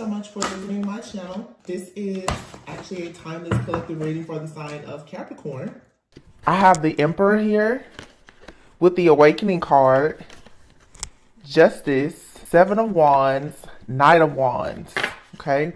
so much for visiting my channel. This is actually a timeless collective reading for the sign of Capricorn. I have the Emperor here with the Awakening card, Justice, Seven of Wands, Knight of Wands, okay?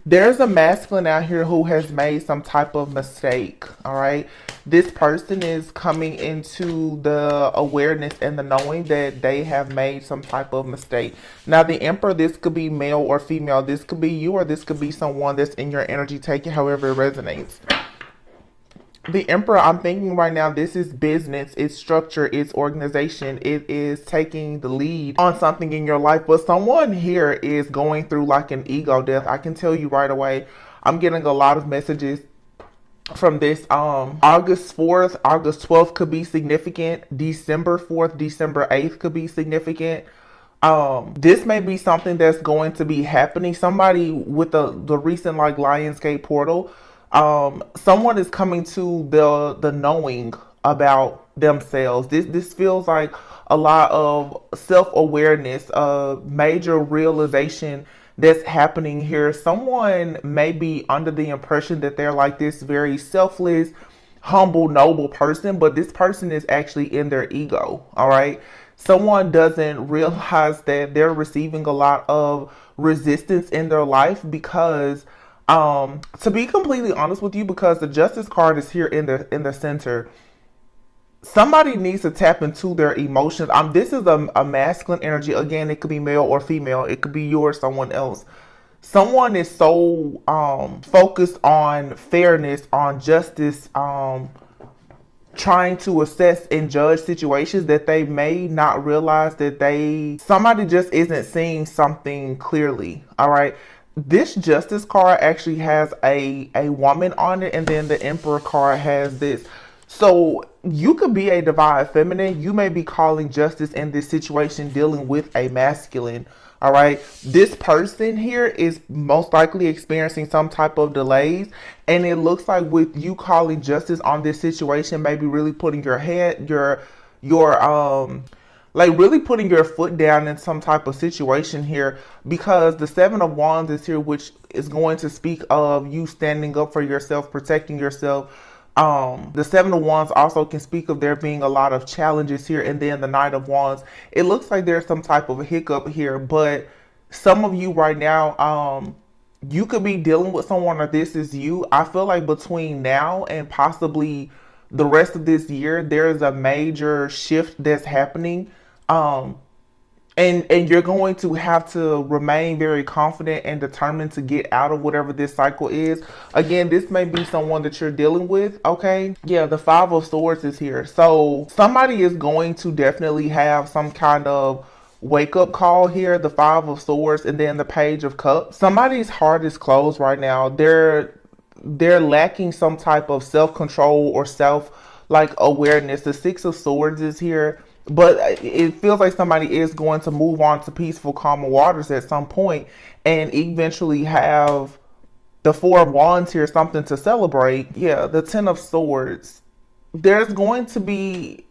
There's a masculine out here who has made some type of mistake, all right? This person is coming into the awareness and the knowing that they have made some type of mistake. Now, the Emperor, this could be male or female. This could be you, or this could be someone that's in your energy. Take it however it resonates. The Emperor, I'm thinking right now, this is business, it's structure, it's organization, it is taking the lead on something in your life. But someone here is going through like an ego death. I can tell you right away, I'm getting a lot of messages from this. August 4th, August 12th could be significant. December 4th, December 8th could be significant. This may be something that's going to be happening. Somebody with the recent like Lionsgate portal, someone is coming to the knowing about themselves. This feels like a lot of self-awareness, a major realization that's happening here. Someone may be under the impression that they're like this very selfless, humble, noble person, but this person is actually in their ego, all right? Someone doesn't realize that they're receiving a lot of resistance in their life because to be completely honest with you, because the Justice card is here in the center, somebody needs to tap into their emotions. This is a masculine energy. Again, it could be male or female. It could be you or someone else. Someone is so focused on fairness, on justice, trying to assess and judge situations that they may not realize that somebody just isn't seeing something clearly. All right. This Justice card actually has a woman on it, and then the Emperor card has this. So you could be a divine feminine. You may be calling justice in this situation, dealing with a masculine. All right. This person here is most likely experiencing some type of delays. And it looks like with you calling justice on this situation, maybe really putting your head, like really putting your foot down in some type of situation here, because the Seven of Wands is here, which is going to speak of you standing up for yourself, protecting yourself. The Seven of Wands also can speak of there being a lot of challenges here. And then the Knight of Wands, it looks like there's some type of a hiccup here, but some of you right now, you could be dealing with someone, or this is you. I feel like between now and possibly the rest of this year, there's a major shift that's happening. And you're going to have to remain very confident and determined to get out of whatever this cycle is. Again, this may be someone that you're dealing with, okay? Yeah, the Five of Swords is here. So somebody is going to definitely have some kind of wake-up call here, the Five of Swords, and then the Page of Cups. Somebody's heart is closed right now. They're lacking some type of self-control or awareness. The Six of Swords is here. But it feels like somebody is going to move on to peaceful, calmer waters at some point and eventually have the Four of Wands here, something to celebrate. Yeah, the Ten of Swords. There's going to be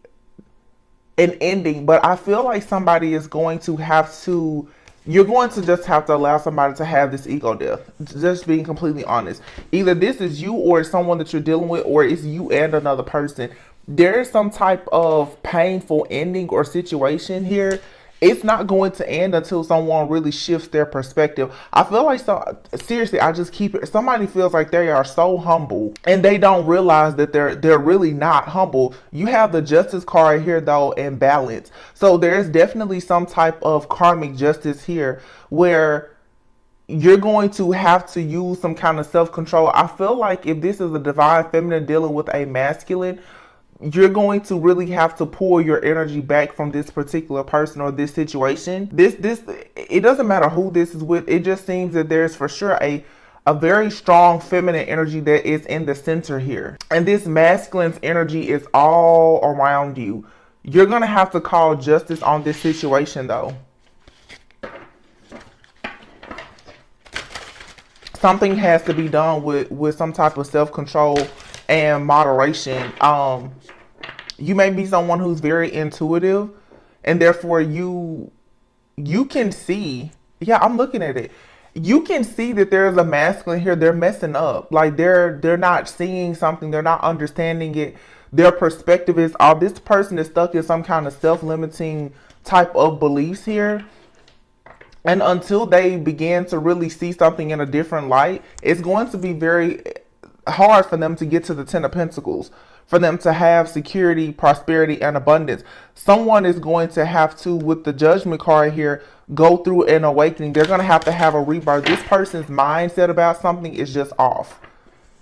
an ending, but I feel like somebody is going to you're going to just have to allow somebody to have this ego death. Just being completely honest. Either this is you or it's someone that you're dealing with, or it's you and another person. There is some type of painful ending or situation here. It's not going to end until someone really shifts their perspective. I feel like, seriously, I just keep it. Somebody feels like they are so humble and they don't realize that they're really not humble. You have the Justice card here though, in balance. So there's definitely some type of karmic justice here where you're going to have to use some kind of self-control. I feel like if this is a divine feminine dealing with a masculine, you're going to really have to pull your energy back from this particular person or this situation. It doesn't matter who this is with. It just seems that there's for sure a very strong feminine energy that is in the center here. And this masculine's energy is all around you. You're going to have to call justice on this situation though. Something has to be done with some type of self-control and moderation. You may be someone who's very intuitive, and therefore you can see. Yeah, I'm looking at it. you can see that there's a masculine here. They're messing up. Like they're not seeing something. They're not understanding it. Their perspective is, oh, this person is stuck in some kind of self-limiting type of beliefs here. And until they begin to really see something in a different light, it's going to be very hard for them to get to the Ten of Pentacles, for them to have security, prosperity, and abundance. Someone is going to have to, with the Judgment card here, go through an awakening. They're going to have a rebirth. This person's mindset about something is just off.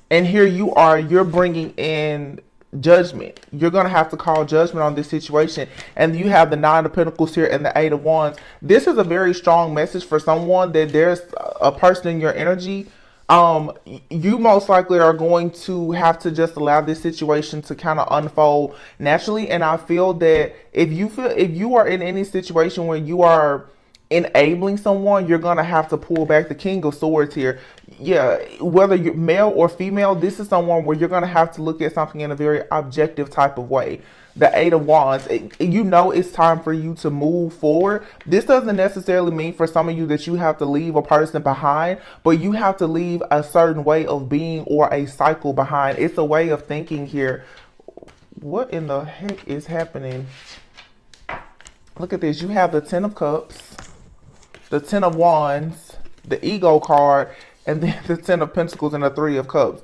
And here you are, you're bringing in judgment. You're going to have to call judgment on this situation. And you have the Nine of Pentacles here and the Eight of Wands. This is a very strong message for someone, that there's a person in your energy. You most likely are going to have to just allow this situation to kind of unfold naturally. And I feel that if you are in any situation where you are enabling someone, you're going to have to pull back. The King of Swords here. Yeah, whether you're male or female, this is someone where you're going to have to look at something in a very objective type of way. The Eight of Wands, you know it's time for you to move forward. This doesn't necessarily mean for some of you that you have to leave a person behind, but you have to leave a certain way of being or a cycle behind. It's a way of thinking here. What in the heck is happening? Look at this. You have the Ten of Cups, the Ten of Wands, the Ego card, and then the Ten of Pentacles and the Three of Cups.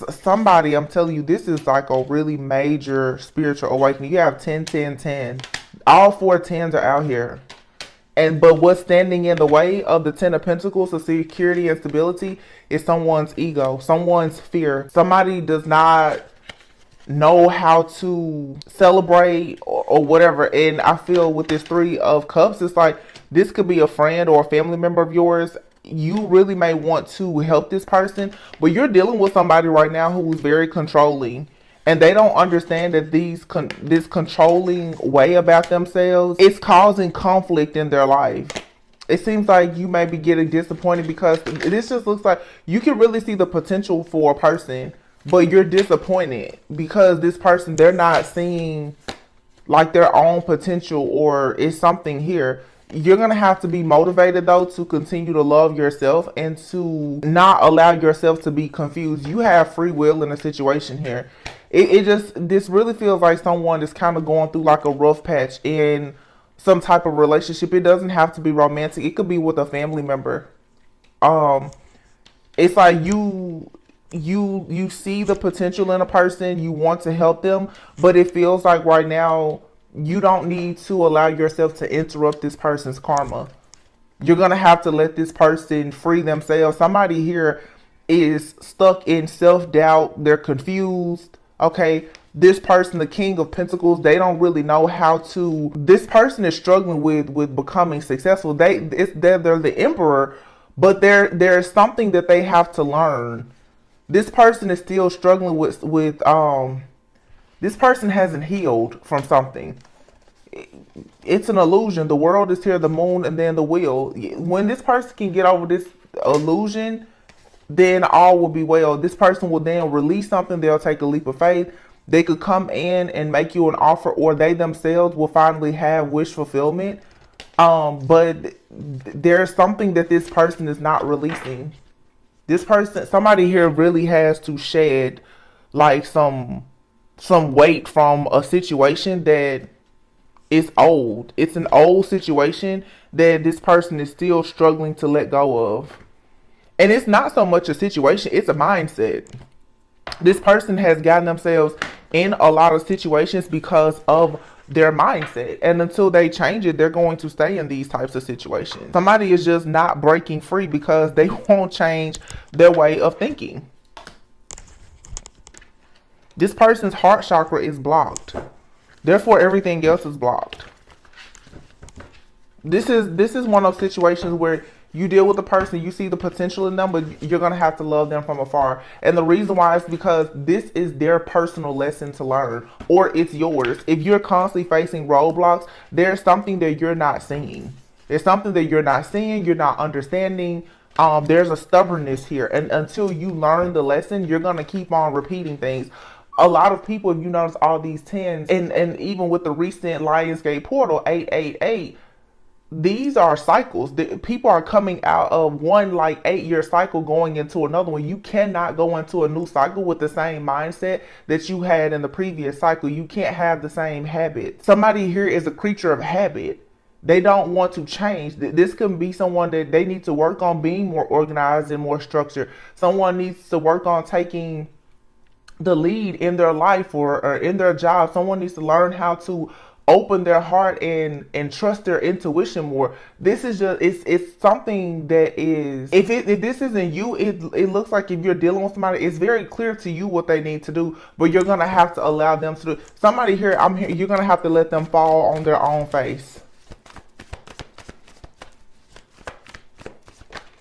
Somebody, I'm telling you, this is like a really major spiritual awakening. You have 10, 10, 10. All four tens are out here. But what's standing in the way of the Ten of Pentacles, of security and stability, is someone's ego, someone's fear. Somebody does not know how to celebrate or whatever. And I feel with this Three of Cups, it's like this could be a friend or a family member of yours. You really may want to help this person, but you're dealing with somebody right now who's very controlling, and they don't understand that this controlling way about themselves is causing conflict in their life. It seems like you may be getting disappointed because this just looks like you can really see the potential for a person, but you're disappointed because this person, they're not seeing like their own potential, or is something here. You're going to have to be motivated, though, to continue to love yourself and to not allow yourself to be confused. You have free will in a situation here. This really feels like someone is kind of going through like a rough patch in some type of relationship. It doesn't have to be romantic. It could be with a family member. It's like you see the potential in a person. You want to help them, but it feels like right now, you don't need to allow yourself to interrupt this person's karma. You're going to have to let this person free themselves. Somebody here is stuck in self-doubt. They're confused. Okay. This person, the King of Pentacles, they don't really know how to. This person is struggling with becoming successful. They're the Emperor, but there's something that they have to learn. This person is still struggling with this person hasn't healed from something. It's an illusion. The world is here, the moon, and then the wheel. When this person can get over this illusion, then all will be well. This person will then release something. They'll take a leap of faith. They could come in and make you an offer, or they themselves will finally have wish fulfillment. But there's something that this person is not releasing. This person, somebody here really has to shed like some weight from a situation that is old. It's an old situation that this person is still struggling to let go of. And it's not so much a situation, it's a mindset. This person has gotten themselves in a lot of situations because of their mindset. And until they change it, they're going to stay in these types of situations. Somebody is just not breaking free because they won't change their way of thinking. This person's heart chakra is blocked. Therefore, everything else is blocked. This is one of those situations where you deal with a person, you see the potential in them, but you're going to have to love them from afar. And the reason why is because this is their personal lesson to learn, or it's yours. If you're constantly facing roadblocks, there's something that you're not seeing. There's something that you're not seeing, you're not understanding. There's a stubbornness here. And until you learn the lesson, you're going to keep on repeating things. A lot of people, if you notice all these tens, and even with the recent Lionsgate portal, 888, these are cycles. People are coming out of one like 8-year cycle going into another one. You cannot go into a new cycle with the same mindset that you had in the previous cycle. You can't have the same habit. Somebody here is a creature of habit. They don't want to change. This can be someone that they need to work on being more organized and more structured. Someone needs to work on taking the lead in their life or in their job. Someone needs to learn how to open their heart and trust their intuition more. This is just it's something that is, if this isn't you, it looks like if you're dealing with somebody, it's very clear to you what they need to do, but you're gonna have to allow them to do. Somebody here, I'm here, you're gonna have to let them fall on their own face.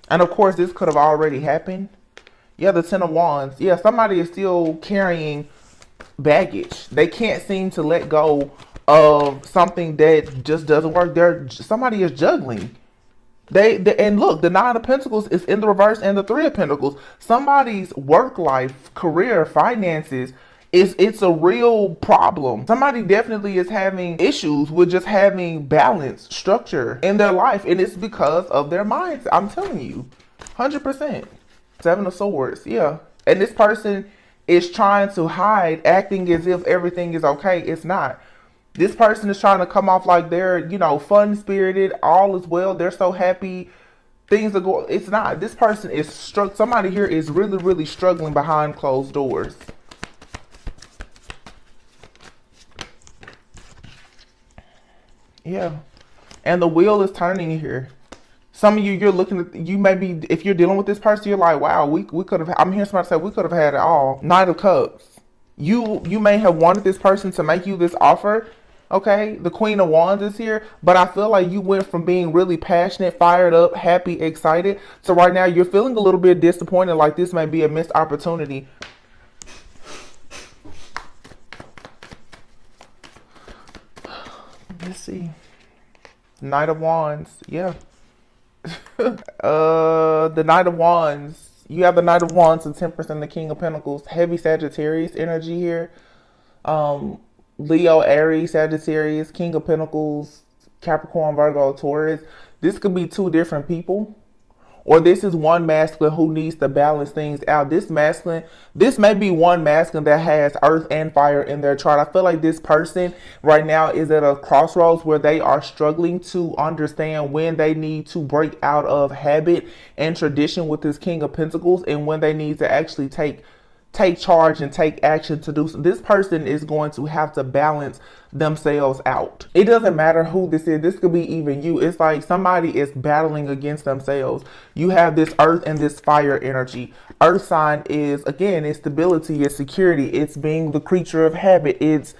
And of course, this could have already happened. Yeah, the Ten of Wands. Yeah, somebody is still carrying baggage. They can't seem to let go of something that just doesn't work. Somebody is juggling. And look, the Nine of Pentacles is in the reverse and the Three of Pentacles. Somebody's work life, career, finances, it's a real problem. Somebody definitely is having issues with just having balance, structure in their life, and it's because of their mindset. I'm telling you, 100%. Seven of Swords, yeah. And this person is trying to hide, acting as if everything is okay. It's not. This person is trying to come off like they're, fun-spirited, all is well, they're so happy, things are going. It's not. This person is somebody here is really, really struggling behind closed doors. Yeah. And the wheel is turning here. Some of you, you're looking at, you may be, if you're dealing with this person, you're like, wow, we could have, I'm hearing somebody say, we could have had it all. Knight of Cups. You may have wanted this person to make you this offer. Okay, the Queen of Wands is here, but I feel like you went from being really passionate, fired up, happy, excited, so right now you're feeling a little bit disappointed, like this may be a missed opportunity. Let's see. Knight of Wands, yeah. The Knight of Wands. You have the Knight of Wands and Temperance and the King of Pentacles. Heavy Sagittarius energy here. Leo, Aries, Sagittarius, King of Pentacles, Capricorn, Virgo, Taurus. This could be two different people. Or this is one masculine who needs to balance things out. This may be one masculine that has earth and fire in their chart. I feel like this person right now is at a crossroads where they are struggling to understand when they need to break out of habit and tradition with this King of Pentacles and when they need to actually take charge and take action to do so. This person is going to have to balance themselves out. It doesn't matter who this is. This could be even you. It's like somebody is battling against themselves. You have this earth and this fire energy. Earth sign is, again, it's stability, it's security, it's being the creature of habit, it's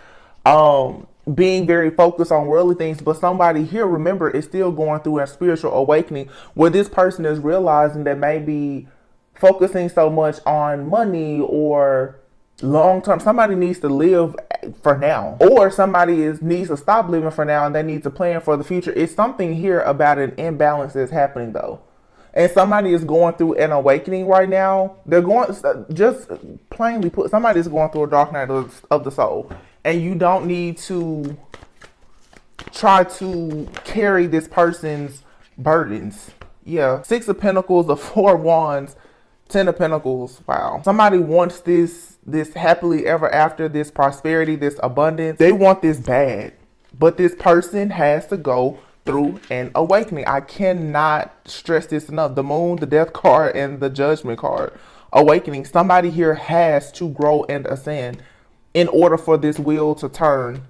being very focused on worldly things. But somebody here, remember, is still going through a spiritual awakening where this person is realizing that maybe focusing so much on money or long term, somebody needs to live for now, or somebody needs to stop living for now and they need to plan for the future. It's something here about an imbalance that's happening though, and somebody is going through an awakening right now. They're going, just plainly put, somebody is going through a dark night of the soul, and you don't need to try to carry this person's burdens. Yeah, Six of Pentacles, the Four of Wands, Ten of Pentacles. Wow. Somebody wants this happily ever after, this prosperity, this abundance. They want this bad. But this person has to go through an awakening. I cannot stress this enough. The Moon, the Death card, and the Judgment card. Awakening. Somebody here has to grow and ascend in order for this wheel to turn.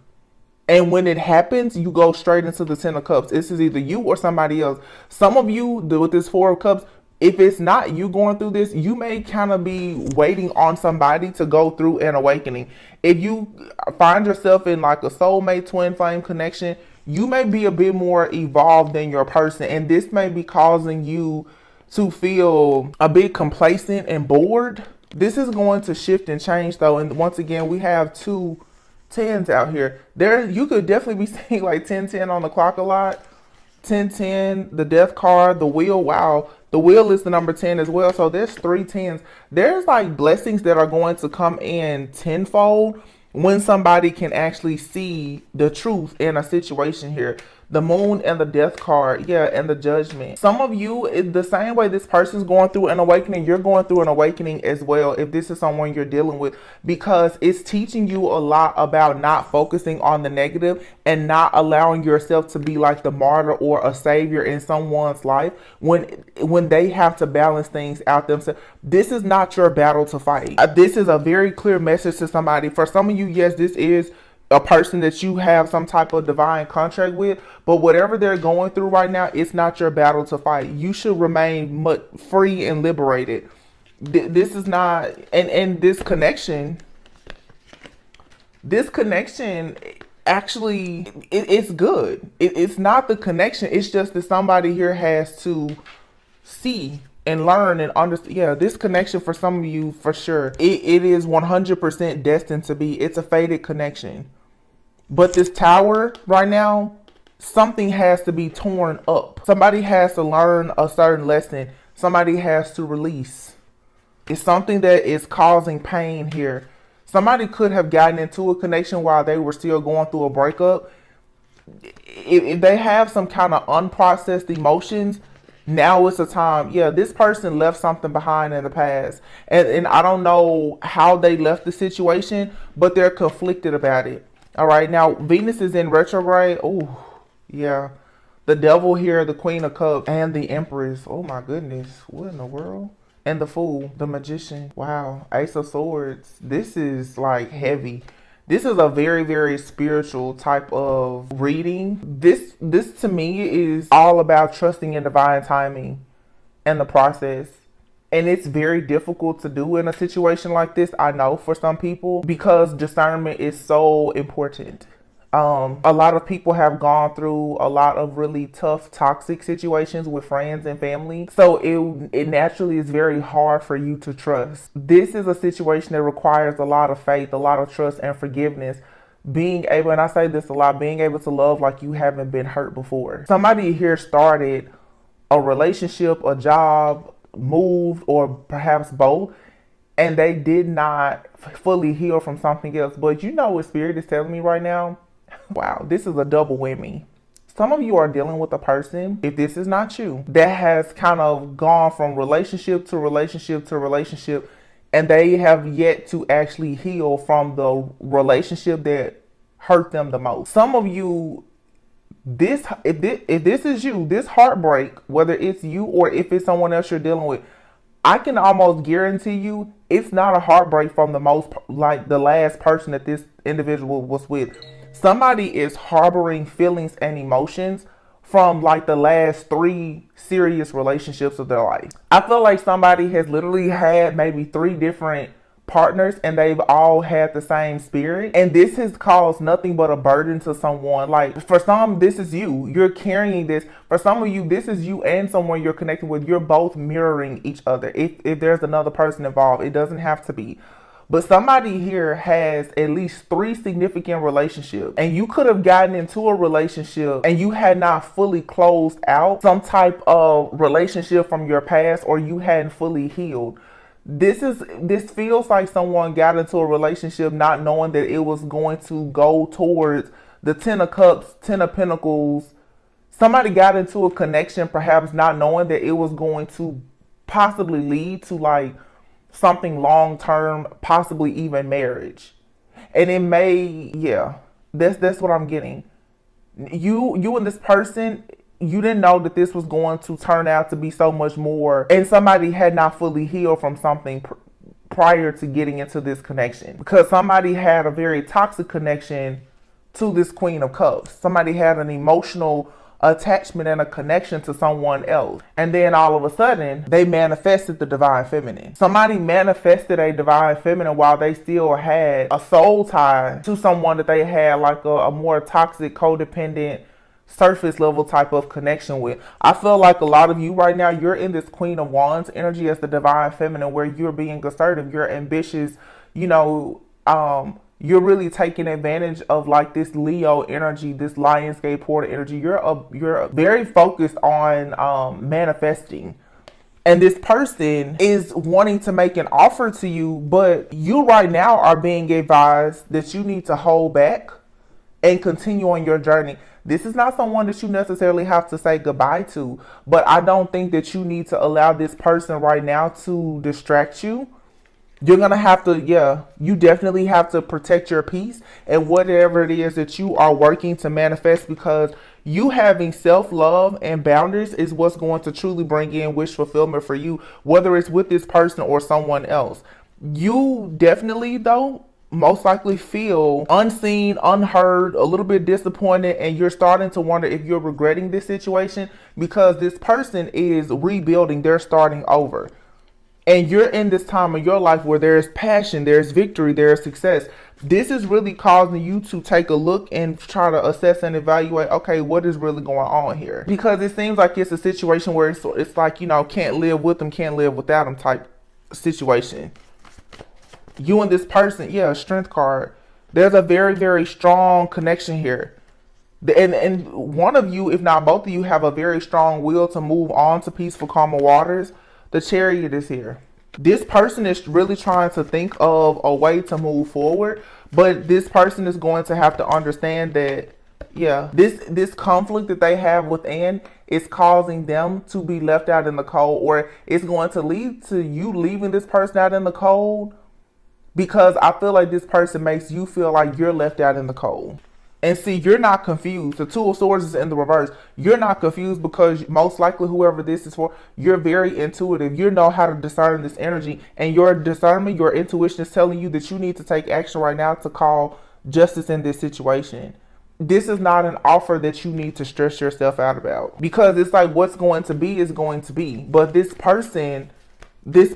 And when it happens, you go straight into the Ten of Cups. This is either you or somebody else. Some of you, with this Four of Cups, if it's not you going through this, you may kind of be waiting on somebody to go through an awakening. If you find yourself in like a soulmate, twin flame connection, you may be a bit more evolved than your person. And this may be causing you to feel a bit complacent and bored. This is going to shift and change though. And once again, we have two tens out here. You could definitely be seeing like 10-10 on the clock a lot. 10-10, the Death card, the Wheel. Wow. The Wheel is the number 10 as well. So there's 3 tens. There's like blessings that are going to come in tenfold when somebody can actually see the truth in a situation here. The moon and the death card, yeah, and the judgment. Some of you, the same way this person's going through an awakening, you're going through an awakening as well, if this is someone you're dealing with, because it's teaching you a lot about not focusing on the negative and not allowing yourself to be like the martyr or a savior in someone's life when they have to balance things out themselves. This is not your battle to fight. This is a very clear message to somebody. For some of you, yes, this is a person that you have some type of divine contract with, but whatever they're going through right now, it's not your battle to fight. You should remain free and liberated. This is not, and this connection actually, it's good. It's not the connection. It's just that somebody here has to see and learn and understand. Yeah, this connection for some of you, for sure, it is 100% destined to be. It's a fated connection. But this tower right now, something has to be torn up. Somebody has to learn a certain lesson. Somebody has to release. It's something that is causing pain here. Somebody could have gotten into a connection while they were still going through a breakup. If they have some kind of unprocessed emotions, now it's a time. Yeah, this person left something behind in the past. And I don't know how they left the situation, but they're conflicted about it. All right, now Venus is in retrograde. Oh, yeah. The devil here, the Queen of Cups, and the Empress. Oh my goodness. What in the world? And the Fool, the Magician. Wow. Ace of Swords. This is like heavy. This is a very, very spiritual type of reading. This to me is all about trusting in divine timing and the process. And it's very difficult to do in a situation like this, I know, for some people, because discernment is so important. A lot of people have gone through a lot of really tough, toxic situations with friends and family. So it naturally is very hard for you to trust. This is a situation that requires a lot of faith, a lot of trust and forgiveness. Being able, and I say this a lot, being able to love like you haven't been hurt before. Somebody here started a relationship, a job, moved, or perhaps both, and they did not fully heal from something else. But you know what Spirit is telling me right now? Wow, this is a double whammy. Some of you are dealing with a person, if this is not you, that has kind of gone from relationship to relationship to relationship, and they have yet to actually heal from the relationship that hurt them the most. Some of you, if this is you, this heartbreak, whether it's you or if it's someone else you're dealing with, I can almost guarantee you it's not a heartbreak from the last person that this individual was with. Somebody is harboring feelings and emotions from like the last 3 serious relationships of their life. I feel like somebody has literally had maybe 3 different partners and they've all had the same spirit, and this has caused nothing but a burden to someone. Like for some, this is you're carrying this. For some of you, this is you and someone you're connected with. You're both mirroring each other. If there's another person involved, it doesn't have to be. But somebody here has at least 3 significant relationships, and you could have gotten into a relationship and you had not fully closed out some type of relationship from your past, or you hadn't fully healed. This feels like someone got into a relationship not knowing that it was going to go towards the 10 of Cups, 10 of Pentacles. Somebody got into a connection perhaps not knowing that it was going to possibly lead to like something long-term, possibly even marriage. And it may, yeah, that's what I'm getting. You and this person, you didn't know that this was going to turn out to be so much more, and somebody had not fully healed from something prior to getting into this connection, because somebody had a very toxic connection to this Queen of Cups. Somebody had an emotional attachment and a connection to someone else, and then all of a sudden they manifested the divine feminine. Somebody manifested a divine feminine while they still had a soul tie to someone that they had like a more toxic, codependent, surface level type of connection with. I feel like a lot of you right now, you're in this Queen of Wands energy as the divine feminine, where you're being assertive, you're ambitious, you're really taking advantage of like this Leo energy, this Lionsgate portal energy. You're very focused on manifesting. And this person is wanting to make an offer to you, but you right now are being advised that you need to hold back and continue on your journey. This is not someone that you necessarily have to say goodbye to, but I don't think that you need to allow this person right now to distract you. You're going to have to, you definitely have to protect your peace and whatever it is that you are working to manifest, because you having self-love and boundaries is what's going to truly bring in wish fulfillment for you, whether it's with this person or someone else. You definitely, though, most likely feel unseen, unheard, a little bit disappointed, and you're starting to wonder if you're regretting this situation, because this person is rebuilding, they're starting over. And you're in this time of your life where there's passion, there's victory, there's success. This is really causing you to take a look and try to assess and evaluate, okay, what is really going on here? Because it seems like it's a situation where it's like, can't live with them, can't live without them type situation. You and this person, strength card. There's a very, very strong connection here. And one of you, if not both of you, have a very strong will to move on to peaceful, calmer waters. The Chariot is here. This person is really trying to think of a way to move forward, but this person is going to have to understand that, this conflict that they have within is causing them to be left out in the cold, or it's going to lead to you leaving this person out in the cold, because I feel like this person makes you feel like you're left out in the cold. And see, you're not confused. The Two of Swords is in the reverse. You're not confused because most likely whoever this is for, you're very intuitive. You know how to discern this energy. And your discernment, your intuition is telling you that you need to take action right now to call justice in this situation. This is not an offer that you need to stress yourself out about. Because it's like what's going to be is going to be. But this person, this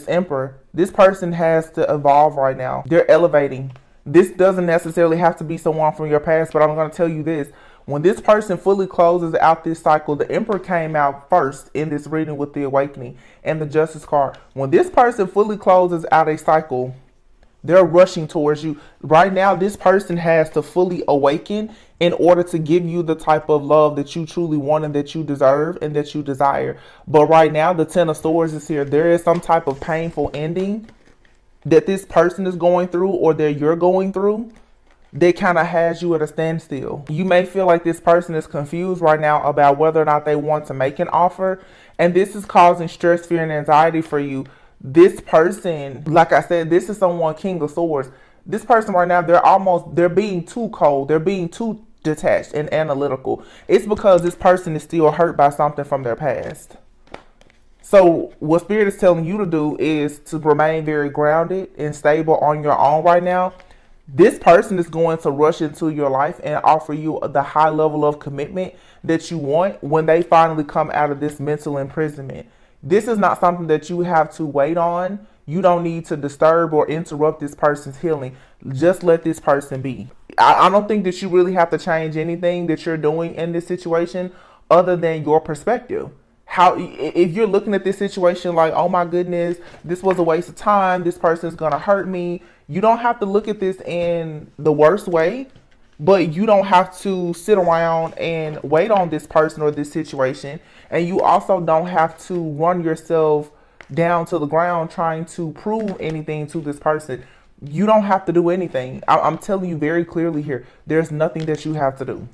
Emperor, this person has to evolve right now. They're elevating. This doesn't necessarily have to be someone from your past, but I'm going to tell you this. When this person fully closes out this cycle, the Emperor came out first in this reading with the Awakening and the Justice card. When this person fully closes out a cycle, they're rushing towards you. Right now, this person has to fully awaken in order to give you the type of love that you truly want and that you deserve and that you desire. But right now, the Ten of Swords is here. There is some type of painful ending that this person is going through, or that you're going through, that kind of has you at a standstill. You may feel like this person is confused right now about whether or not they want to make an offer. And this is causing stress, fear, and anxiety for you. This person, like I said, this is someone, King of Swords. This person right now, they're being too cold. They're being too detached and analytical. It's because this person is still hurt by something from their past. So what Spirit is telling you to do is to remain very grounded and stable on your own right now. This person is going to rush into your life and offer you the high level of commitment that you want when they finally come out of this mental imprisonment. This is not something that you have to wait on. You don't need to disturb or interrupt this person's healing. Just let this person be. I don't think that you really have to change anything that you're doing in this situation other than your perspective. If you're looking at this situation like, oh my goodness, this was a waste of time, this person's gonna hurt me, you don't have to look at this in the worst way, but you don't have to sit around and wait on this person or this situation. And you also don't have to run yourself down to the ground trying to prove anything to this person. You don't have to do anything. I'm telling you very clearly here, there's nothing that you have to do.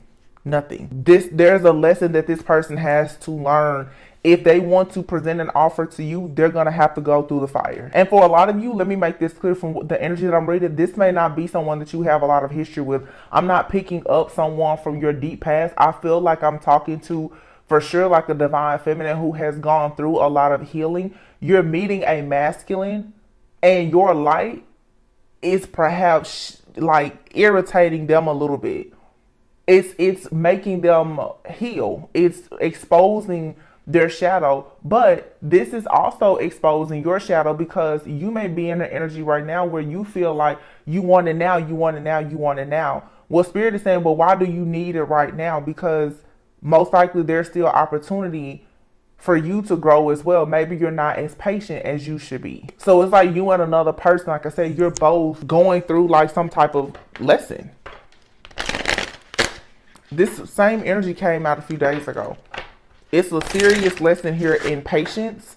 Nothing. There's a lesson that this person has to learn. If they want to present an offer to you, they're going to have to go through the fire. And for a lot of you, let me make this clear from the energy that I'm reading. This may not be someone that you have a lot of history with. I'm not picking up someone from your deep past. I feel like I'm talking to, for sure, like a divine feminine who has gone through a lot of healing. You're meeting a masculine and your light is perhaps like irritating them a little bit. It's making them heal. It's exposing their shadow, but this is also exposing your shadow, because you may be in an energy right now where you feel like you want it now, you want it now, you want it now. Well, Spirit is saying, well, why do you need it right now? Because most likely there's still opportunity for you to grow as well. Maybe you're not as patient as you should be. So it's like you and another person, like I said, you're both going through like some type of lesson. This same energy came out a few days ago. It's a serious lesson here in patience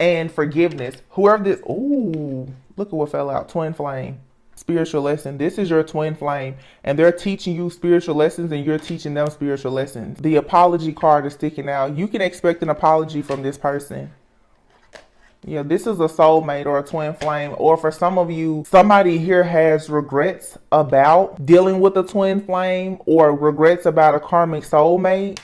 and forgiveness. Whoever this, ooh, look at what fell out. Twin flame. spiritual lesson. This is your twin flame, and they're teaching you spiritual lessons, and you're teaching them spiritual lessons. The apology card is sticking out. You can expect an apology from this person. Yeah, this is a soulmate or a twin flame. Or for some of you, somebody here has regrets about dealing with a twin flame or regrets about a karmic soulmate.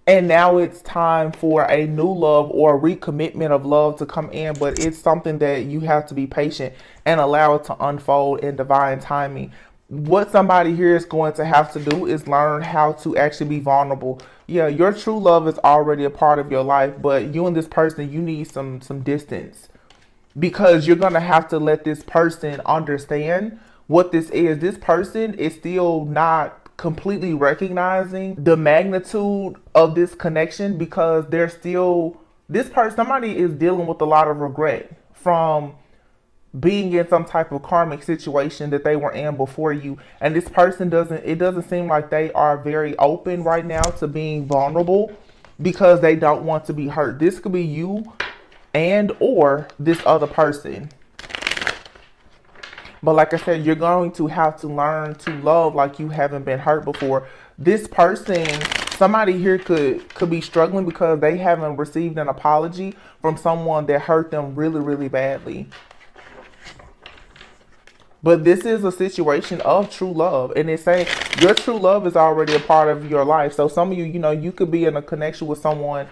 And now it's time for a new love or a recommitment of love to come in. But it's something that you have to be patient and allow it to unfold in divine timing. What somebody here is going to have to do is learn how to actually be vulnerable. Yeah, your true love is already a part of your life, but you and this person, you need some distance, because you're going to have to let this person understand what this is. This person is still not completely recognizing the magnitude of this connection, because they're still, this person, somebody is dealing with a lot of regret from being in some type of karmic situation that they were in before you. And this person it doesn't seem like they are very open right now to being vulnerable, because they don't want to be hurt. This could be you and or this other person. But like I said, you're going to have to learn to love like you haven't been hurt before. This person, somebody here could be struggling because they haven't received an apology from someone that hurt them really, really badly. But this is a situation of true love. And it's saying your true love is already a part of your life. So some of you, you could be in a connection with someone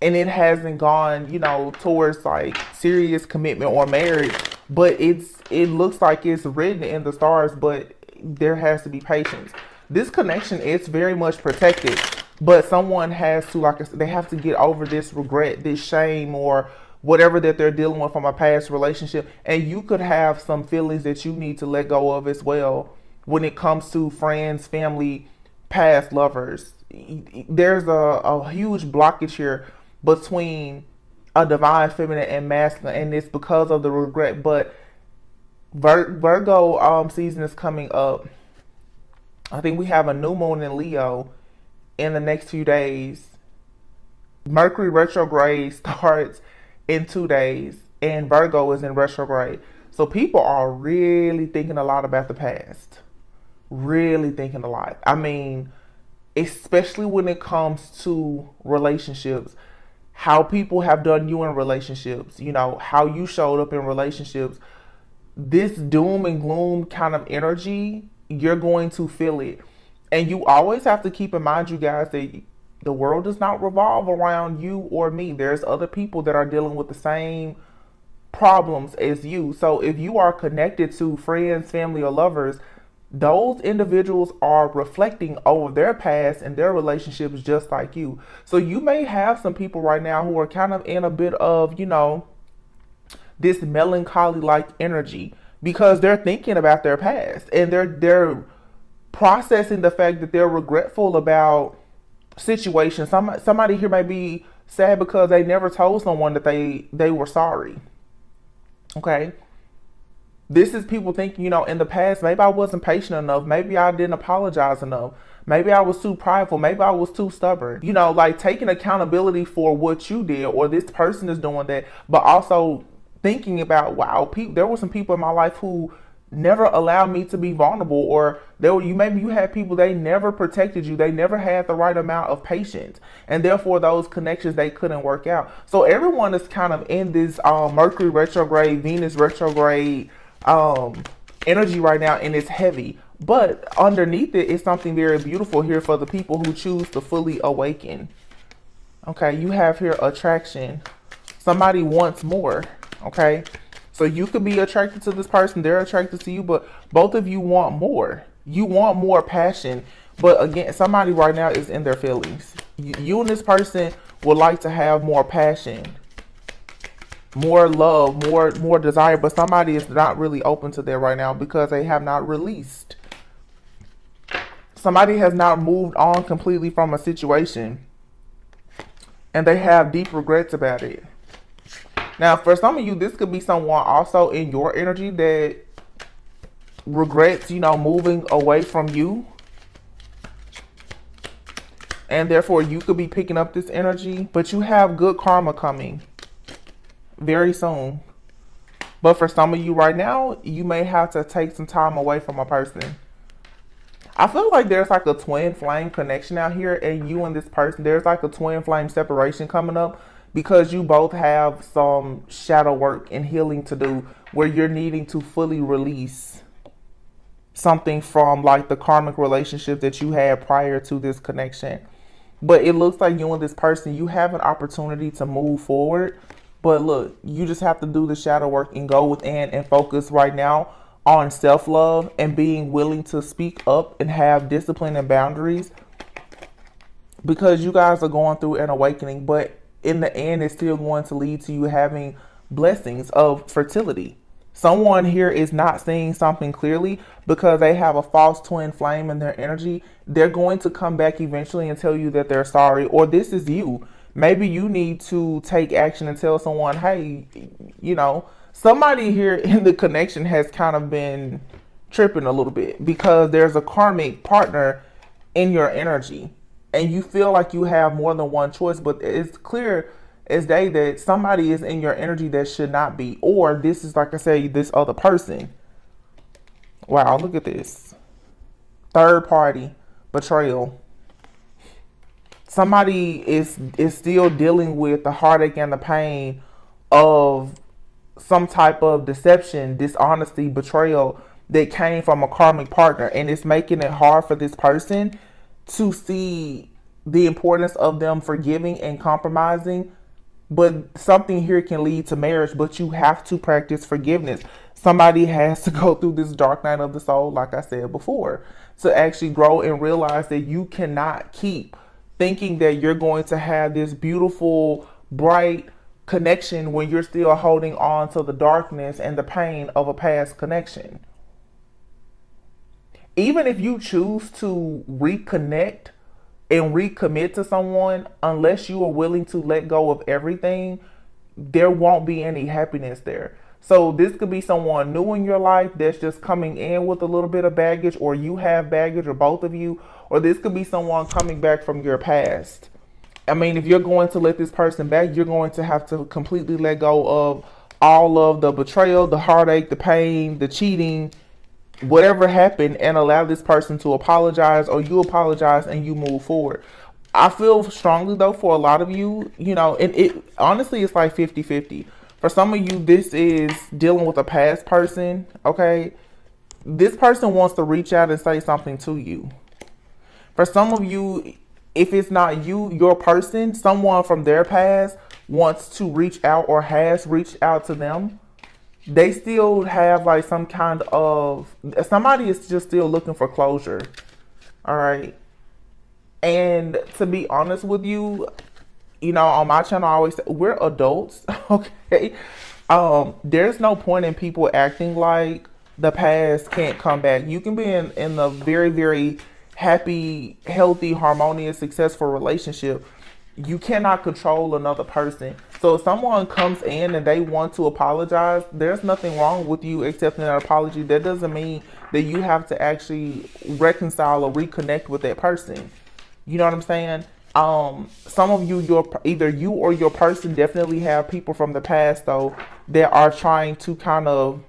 and it hasn't gone, towards like serious commitment or marriage. But it looks like it's written in the stars, but there has to be patience. This connection is very much protected. But someone has to, like I said, they have to get over this regret, this shame, or whatever that they're dealing with from a past relationship. And you could have some feelings that you need to let go of as well when it comes to friends, family, past lovers. There's a huge blockage here between a divine feminine and masculine, and it's because of the regret. But Virgo season is coming up. I think we have a new moon in Leo in the next few days. Mercury retrograde starts in 2 days, and Virgo is in retrograde. So people are really thinking a lot about the past. Really thinking a lot. I mean, especially when it comes to relationships, how people have done you in relationships, how you showed up in relationships. This doom and gloom kind of energy, you're going to feel it. And you always have to keep in mind, you guys, that the world does not revolve around you or me. There's other people that are dealing with the same problems as you. So if you are connected to friends, family, or lovers, those individuals are reflecting over their past and their relationships just like you. So you may have some people right now who are kind of in a bit of, this melancholy-like energy, because they're thinking about their past and they're processing the fact that they're regretful about situation. Somebody here may be sad because they never told someone that they were sorry. Okay. This is people thinking, in the past, maybe I wasn't patient enough. Maybe I didn't apologize enough. Maybe I was too prideful. Maybe I was too stubborn. Like taking accountability for what you did, or this person is doing that, but also thinking about, wow, there were some people in my life who never allowed me to be vulnerable, or maybe you had people, they never protected you, they never had the right amount of patience, and therefore those connections, they couldn't work out. So everyone is kind of in this Mercury retrograde, Venus retrograde energy right now, and it's heavy. But underneath it is something very beautiful here for the people who choose to fully awaken. Okay, you have here attraction. Somebody wants more. Okay, so you could be attracted to this person, they're attracted to you, but both of you want more. You want more passion. But again, somebody right now is in their feelings. You and this person would like to have more passion, more love, more desire, but somebody is not really open to that right now because they have not released. Somebody has not moved on completely from a situation, and they have deep regrets about it. Now, for some of you, this could be someone also in your energy that regrets, moving away from you. And therefore, you could be picking up this energy. But you have good karma coming very soon. But for some of you right now, you may have to take some time away from a person. I feel like there's like a twin flame connection out here, and you and this person, there's like a twin flame separation coming up because you both have some shadow work and healing to do where you're needing to fully release something from like the karmic relationship that you had prior to this connection. But it looks like you and this person, you have an opportunity to move forward. But look, you just have to do the shadow work and go within and focus right now on self-love and being willing to speak up and have discipline and boundaries, because you guys are going through an awakening. But in the end, it's still going to lead to you having blessings of fertility. Someone here is not seeing something clearly because they have a false twin flame in their energy. They're going to come back eventually and tell you that they're sorry, or this is you. Maybe you need to take action and tell someone, hey, you know, somebody here in the connection has kind of been tripping a little bit because there's a karmic partner in your energy and you feel like you have more than one choice, but it's clear as day that somebody is in your energy that should not be, or this is, like I say, this other person. Wow, look at this. Third party betrayal. Somebody is still dealing with the heartache and the pain of some type of deception, dishonesty, betrayal that came from a karmic partner, and it's making it hard for this person to see the importance of them forgiving and compromising. But something here can lead to marriage, but you have to practice forgiveness. Somebody has to go through this dark night of the soul, like I said before, to actually grow and realize that you cannot keep thinking that you're going to have this beautiful, bright connection when you're still holding on to the darkness and the pain of a past connection. Even if you choose to reconnect and recommit to someone, unless you are willing to let go of everything, there won't be any happiness there. So this could be someone new in your life that's just coming in with a little bit of baggage, or you have baggage, or both of you, or this could be someone coming back from your past. I mean, if you're going to let this person back, you're going to have to completely let go of all of the betrayal, the heartache, the pain, the cheating, whatever happened, and allow this person to apologize, or you apologize and you move forward. I feel strongly though for a lot of you, you know, and it honestly it's like 50-50. For some of you, this is dealing with a past person, okay? This person wants to reach out and say something to you. For some of you, if it's not you, your person, someone from their past wants to reach out or has reached out to them. They still have like some kind of, somebody is just still looking for closure. All right. And to be honest with you, you know, on my channel, I always say we're adults. Okay. There's no point in people acting like the past can't come back. You can be in a very, very happy, healthy, harmonious, successful relationship. You cannot control another person. So if someone comes in and they want to apologize, there's nothing wrong with you accepting an apology. That doesn't mean that you have to actually reconcile or reconnect with that person. You know what I'm saying? Some of you, either you or your person definitely have people from the past though that are trying to kind of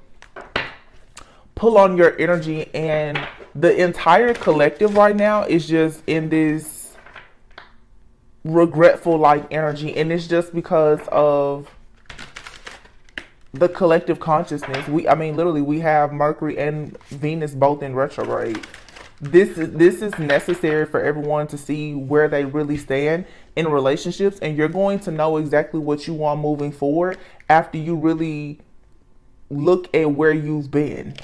pull on your energy, and the entire collective right now is just in this regretful like energy, and it's just because of the collective consciousness. I mean literally we have Mercury and Venus both in retrograde. This is necessary for everyone to see where they really stand in relationships, and you're going to know exactly what you want moving forward after you really look at where you've been.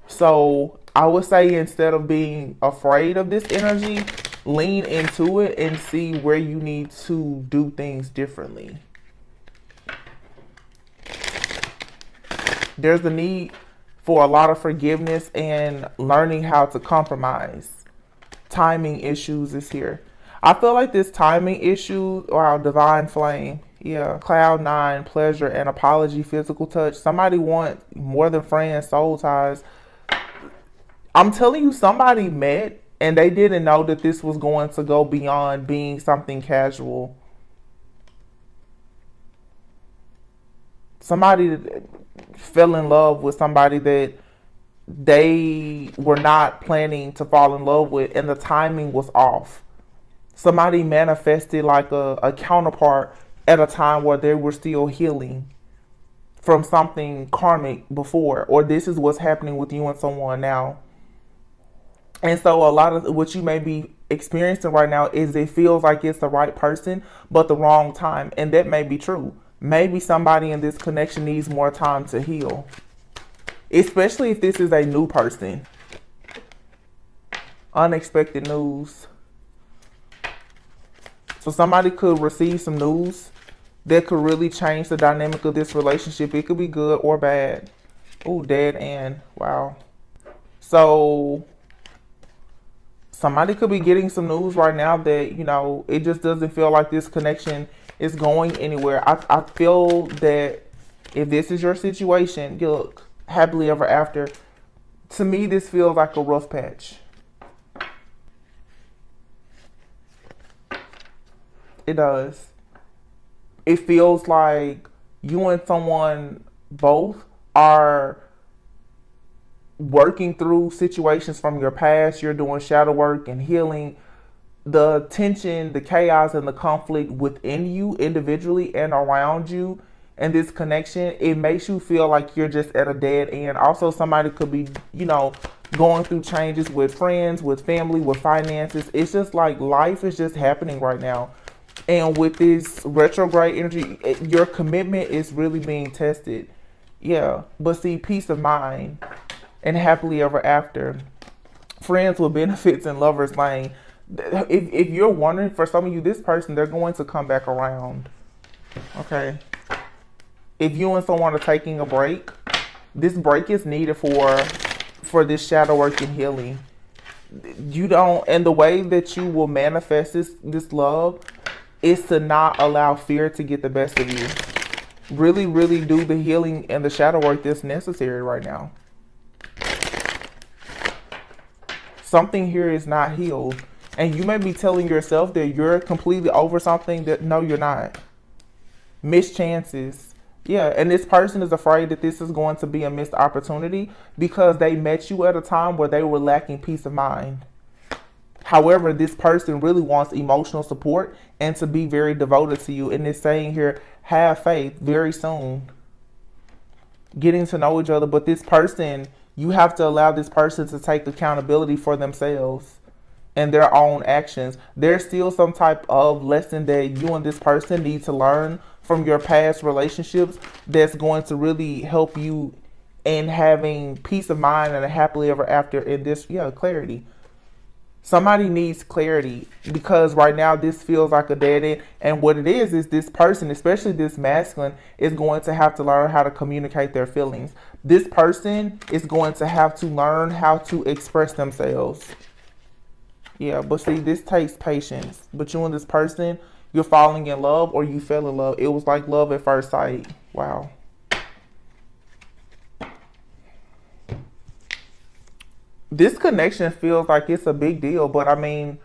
So I would say, instead of being afraid of this energy, lean into it and see where you need to do things differently. There's the need for a lot of forgiveness and learning how to compromise. Timing issues is here. I feel like this timing issue, wow, divine flame. Yeah, cloud 9, pleasure and apology, physical touch. Somebody wants more than friends, soul ties. I'm telling you, somebody met and they didn't know that this was going to go beyond being something casual. Somebody that fell in love with somebody that they were not planning to fall in love with, and the timing was off. Somebody manifested like a counterpart at a time where they were still healing from something karmic before, or this is what's happening with you and someone now. And so a lot of what you may be experiencing right now is it feels like it's the right person, but the wrong time. And that may be true. Maybe somebody in this connection needs more time to heal, especially if this is a new person. Unexpected news. So somebody could receive some news that could really change the dynamic of this relationship. It could be good or bad. Oh, dead end. Wow. So somebody could be getting some news right now that, you know, it just doesn't feel like this connection is going anywhere. I feel that if this is your situation, you look happily ever after. To me, this feels like a rough patch. It does. It feels like you and someone both are working through situations from your past. You're doing shadow work and healing the tension, the chaos, and the conflict within you individually and around you. And this connection, it makes you feel like you're just at a dead end. Also, somebody could be, you know, going through changes with friends, with family, with finances. It's just like life is just happening right now. And with this retrograde energy, your commitment is really being tested. Yeah. But see, peace of mind and happily ever after. Friends with benefits and lovers lane. If you're wondering, for some of you, this person, they're going to come back around. Okay. If you and someone are taking a break, this break is needed for this shadow work and healing. You don't, and the way that you will manifest this love is to not allow fear to get the best of you. Really, really do the healing and the shadow work that's necessary right now. Something here is not healed. And you may be telling yourself that you're completely over something that, no, you're not. Missed chances. Yeah, and this person is afraid that this is going to be a missed opportunity because they met you at a time where they were lacking peace of mind. However, this person really wants emotional support and to be very devoted to you. And it's saying here, have faith very soon. Getting to know each other. But this person, you have to allow this person to take accountability for themselves and their own actions. There's still some type of lesson that you and this person need to learn from your past relationships that's going to really help you in having peace of mind and a happily ever after in this, clarity. Somebody needs clarity because right now this feels like a dead end. And what it is this person, especially this masculine, is going to have to learn how to communicate their feelings. This person is going to have to learn how to express themselves. Yeah, but see, this takes patience. But you and this person, you're falling in love or you fell in love. It was like love at first sight. Wow. This connection feels like it's a big deal, but I mean,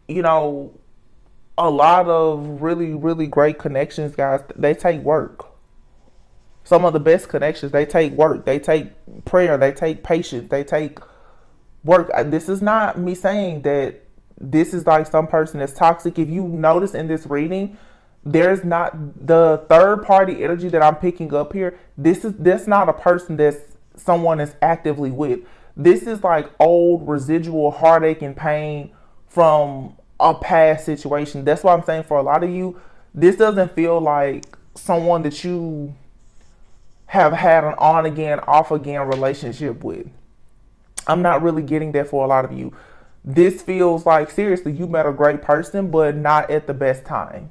a lot of really, really great connections, guys, they take work. Some of the best connections, they take work. They take prayer. They take patience. They take work. This is not me saying that this is like some person that's toxic. If you notice in this reading, there's not the third party energy that I'm picking up here. That's not a person that's someone is actively with. This is like old residual heartache and pain from a past situation. That's why I'm saying for a lot of you, this doesn't feel like someone that you have had an on again, off again relationship with. I'm not really getting that for a lot of you. This feels like, seriously, you met a great person, but not at the best time.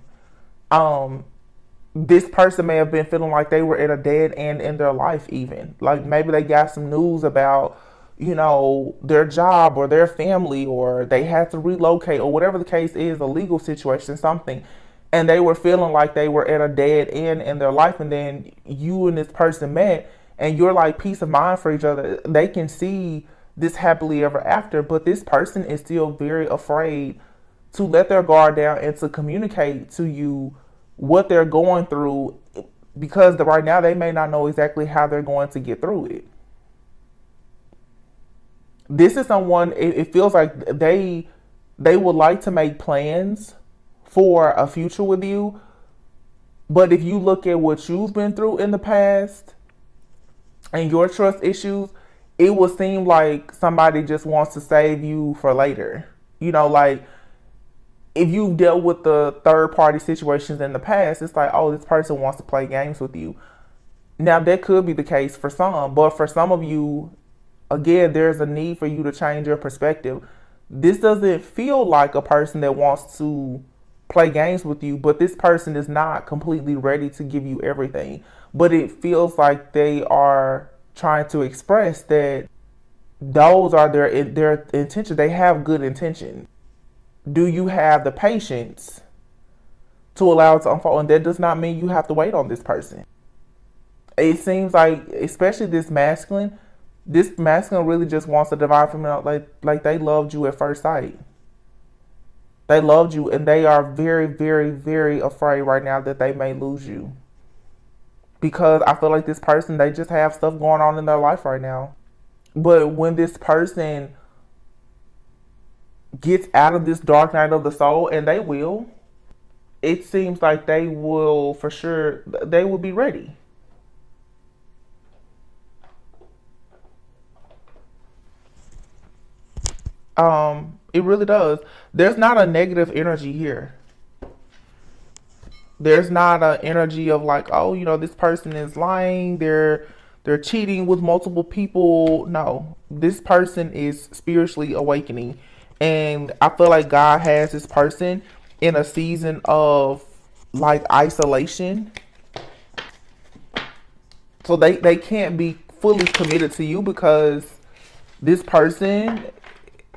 This person may have been feeling like they were at a dead end in their life even. Like maybe they got some news about, their job or their family, or they had to relocate, or whatever the case is, a legal situation, something. And they were feeling like they were at a dead end in their life. And then you and this person met and you're like peace of mind for each other. They can see this happily ever after, but this person is still very afraid to let their guard down and to communicate to you what they're going through because right now they may not know exactly how they're going to get through it. This is someone, it feels like they would like to make plans for a future with you. But if you look at what you've been through in the past and your trust issues, it would seem like somebody just wants to save you for later. You know, like if you've dealt with the third party situations in the past, it's like, oh, this person wants to play games with you. Now, that could be the case for some, but for some of you, again, there's a need for you to change your perspective. This doesn't feel like a person that wants to play games with you, but this person is not completely ready to give you everything. But it feels like they are trying to express that those are their intentions. They have good intention. Do you have the patience to allow it to unfold? And that does not mean you have to wait on this person. It seems like, especially this masculine really just wants a divine feminine, like they loved you at first sight. They loved you, and they are very, very, very afraid right now that they may lose you. Because I feel like this person, they just have stuff going on in their life right now. But when this person gets out of this dark night of the soul, and they will, it seems like they will, for sure, they will be ready. It really does. There's not a negative energy here. There's not an energy of like, oh, you know, this person is lying. They're cheating with multiple people. No, this person is spiritually awakening. And I feel like God has this person in a season of like isolation. So they can't be fully committed to you because this person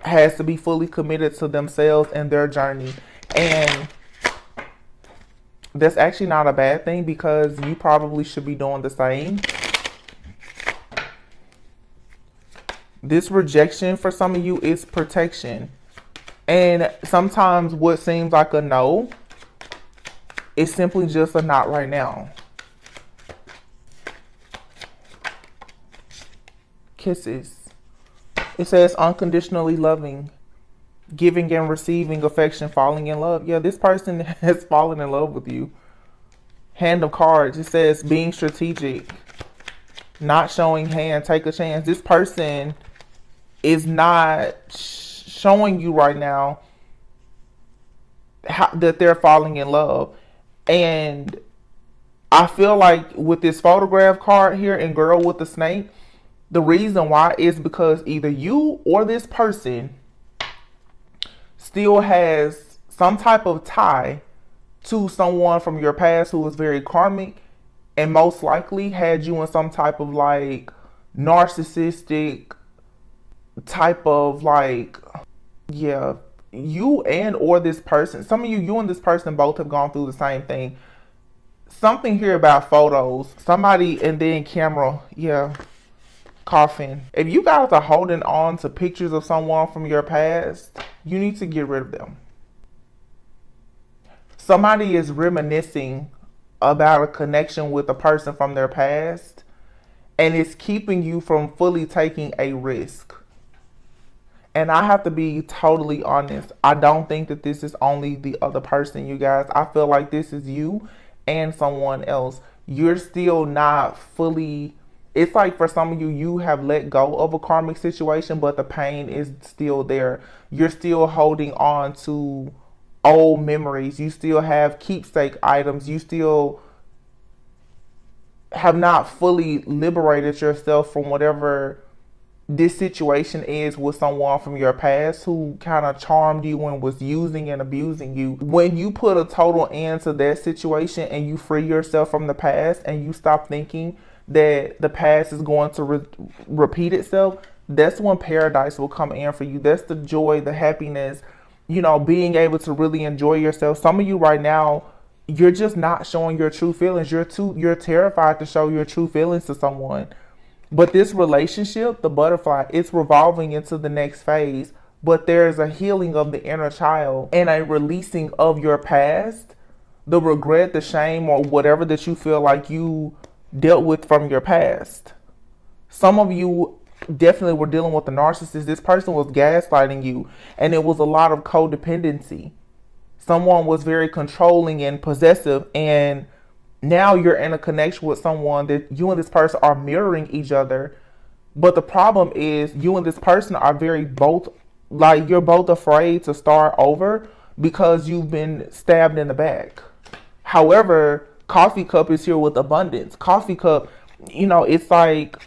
has to be fully committed to themselves and their journey. And that's actually not a bad thing because you probably should be doing the same. This rejection for some of you is protection. And sometimes what seems like a no is simply just a not right now. Kisses. It says unconditionally loving, giving and receiving affection, falling in love. Yeah, this person has fallen in love with you. Hand of cards. It says being strategic, not showing hand, take a chance. This person is not showing you right now that they're falling in love. And I feel like with this photograph card here and girl with the snake, the reason why is because either you or this person still has some type of tie to someone from your past who was very karmic and most likely had you in some type of like narcissistic type of like, yeah, you and or this person, some of you and this person both have gone through the same thing. Something here about photos, somebody and then camera, yeah. Coffin. If you guys are holding on to pictures of someone from your past, you need to get rid of them. Somebody is reminiscing about a connection with a person from their past, and it's keeping you from fully taking a risk. And I have to be totally honest. I don't think that this is only the other person, you guys. I feel like this is you and someone else. You're still not fully... It's like for some of you, you have let go of a karmic situation, but the pain is still there. You're still holding on to old memories. You still have keepsake items. You still have not fully liberated yourself from whatever this situation is with someone from your past who kind of charmed you and was using and abusing you. When you put a total end to that situation and you free yourself from the past and you stop thinking that the past is going to repeat itself, that's when paradise will come in for you. That's the joy, the happiness, you know, being able to really enjoy yourself. Some of you right now, you're just not showing your true feelings. You're terrified to show your true feelings to someone. But this relationship, the butterfly, it's revolving into the next phase. But there's a healing of the inner child and a releasing of your past the regret, the shame, or whatever that you feel like you dealt with from your past. Some of you definitely were dealing with a narcissist. This person was gaslighting you, and it was a lot of codependency. Someone was very controlling and possessive, and now you're in a connection with someone that you and this person are mirroring each other. But the problem is you and this person are very both, like, you're both afraid to start over because you've been stabbed in the back. However, Coffee Cup is here with abundance. Coffee Cup, it's like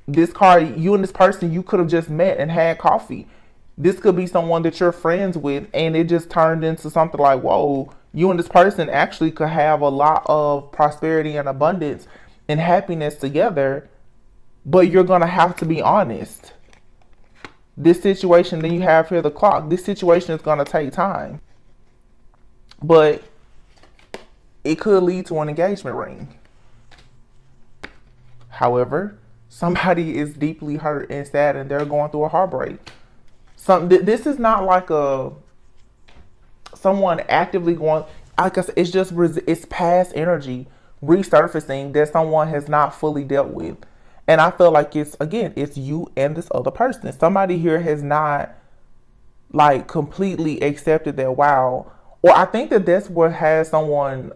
this card, you and this person, you could have just met and had coffee. This could be someone that you're friends with, and it just turned into something like, whoa, you and this person actually could have a lot of prosperity and abundance and happiness together, but you're going to have to be honest. This situation that you have here, the clock, this situation is going to take time, but it could lead to an engagement ring. However, somebody is deeply hurt and sad, and they're going through a heartbreak. This is not like someone actively going. I guess it's past energy resurfacing that someone has not fully dealt with, and I feel like it's you and this other person. Somebody here has not like completely accepted that. Wow. Or I think that's what has someone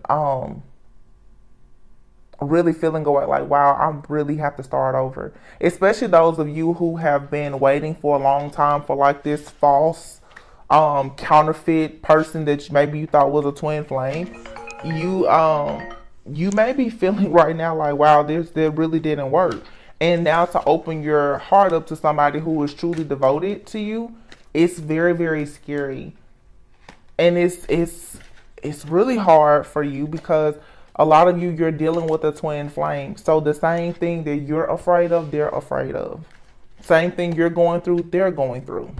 really feeling like, wow, I really have to start over. Especially those of you who have been waiting for a long time for like this false counterfeit person that maybe you thought was a twin flame. You may be feeling right now like, wow, that really didn't work. And now to open your heart up to somebody who is truly devoted to you, it's very, very scary. And it's really hard for you because a lot of you're dealing with a twin flame. So the same thing that you're afraid of, they're afraid of. Same thing you're going through, they're going through.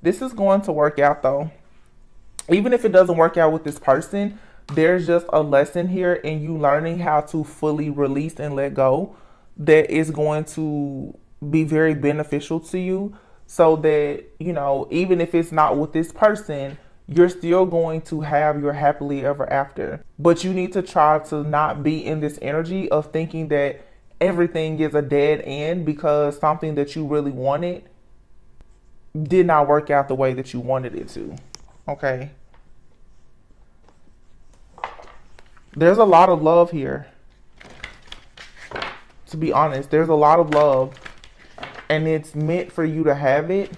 This is going to work out though. Even if it doesn't work out with this person, there's just a lesson here in you learning how to fully release and let go that is going to be very beneficial to you, so that, even if it's not with this person, you're still going to have your happily ever after. But you need to try to not be in this energy of thinking that everything is a dead end because something that you really wanted did not work out the way that you wanted it to. Okay? There's a lot of love here. To be honest, there's a lot of love, and it's meant for you to have it.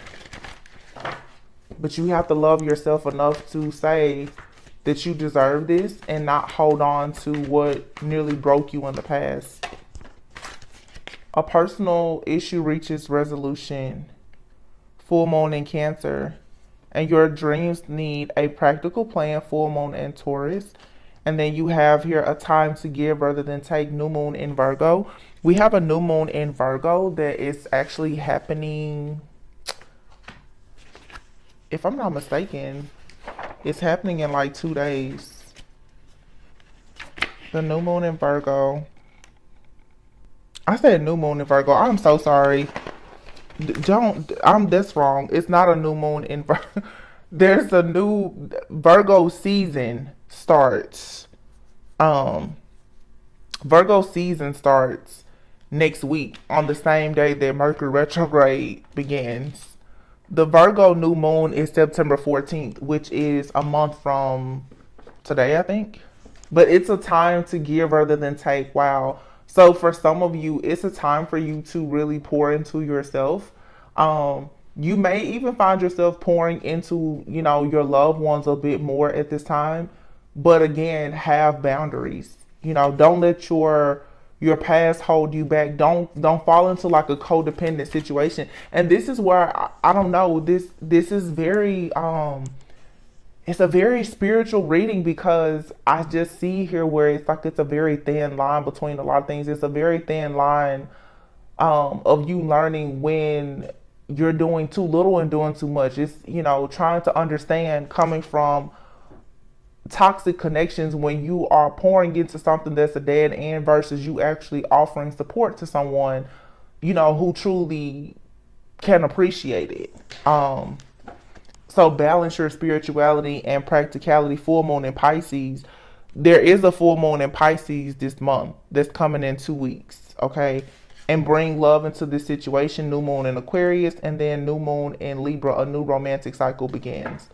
But you have to love yourself enough to say that you deserve this and not hold on to what nearly broke you in the past. A personal issue reaches resolution. Full moon in Cancer. And your dreams need a practical plan. Full moon in Taurus. And then you have here a time to give rather than take. New moon in Virgo. We have a new moon in Virgo that is actually happening, if I'm not mistaken, it's happening in like 2 days. The new moon in Virgo. I said new moon in Virgo. I'm so sorry. That's wrong. It's not a new moon in Virgo. There's a new Virgo season starts. Virgo season starts next week on the same day that Mercury retrograde begins. The Virgo new moon is September 14th, which is a month from today, I think. But it's a time to give rather than take. Wow. So for some of you, it's a time for you to really pour into yourself. You may even find yourself pouring into, your loved ones a bit more at this time. But again, have boundaries. Don't let your past hold you back. Don't fall into like a codependent situation. And this is where I don't know, this is very it's a very spiritual reading, because I just see here where it's like it's a very thin line between a lot of things. It's a very thin line of you learning when you're doing too little and doing too much. It's, trying to understand coming from toxic connections when you are pouring into something that's a dead end versus you actually offering support to someone, who truly can appreciate it. So balance your spirituality and practicality. Full moon in Pisces. There is a full moon in Pisces this month that's coming in 2 weeks. Okay. And bring love into this situation. New moon in Aquarius, and then new moon in Libra. A new romantic cycle begins.